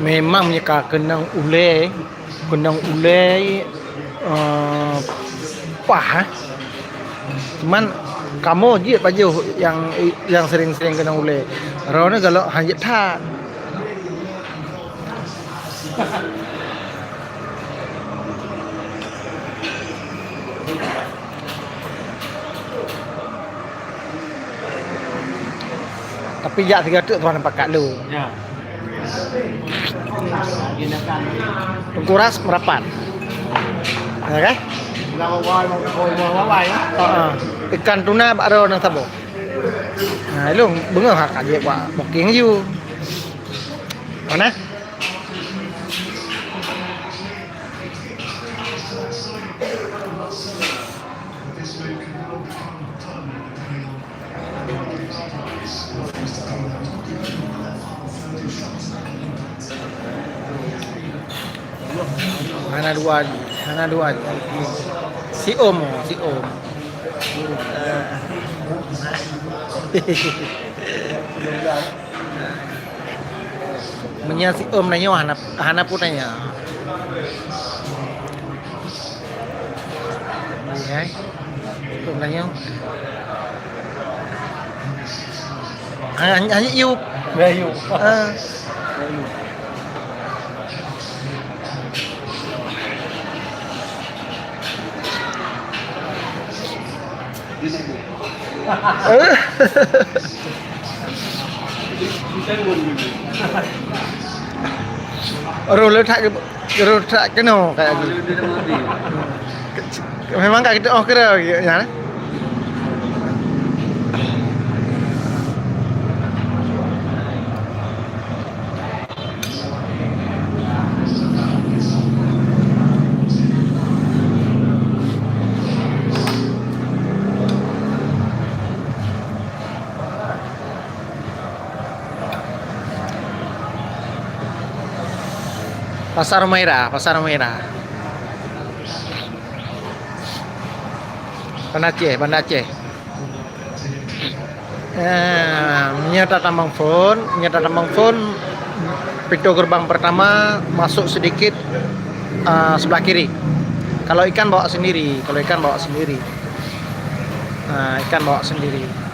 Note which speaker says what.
Speaker 1: memang mereka kenang ule pah. Cuman kamu je baju yang sering-sering kena ule. Rona kalau hanya tak. Tapi jak 300 tuan nampak kat lu.
Speaker 2: Ya.
Speaker 1: Kuras merapat. Ya kan? Ikan tuna baru nang sabo. Nah, lu bengah hak aja buat booking you. Mana? Hana dua. Si Om. Menya si Om nanya Hana pun nanya. Ya. Om nanya. Hanya yuk.
Speaker 2: Ya yuk.
Speaker 1: Roller track ke no kayak gitu. Memang kayak gitu kira ya. Pasar Merah. Banda Aceh. Menyata tambang phone. Pintu gerbang pertama masuk sedikit sebelah kiri. Kalau ikan bawa sendiri. Ikan bawa sendiri.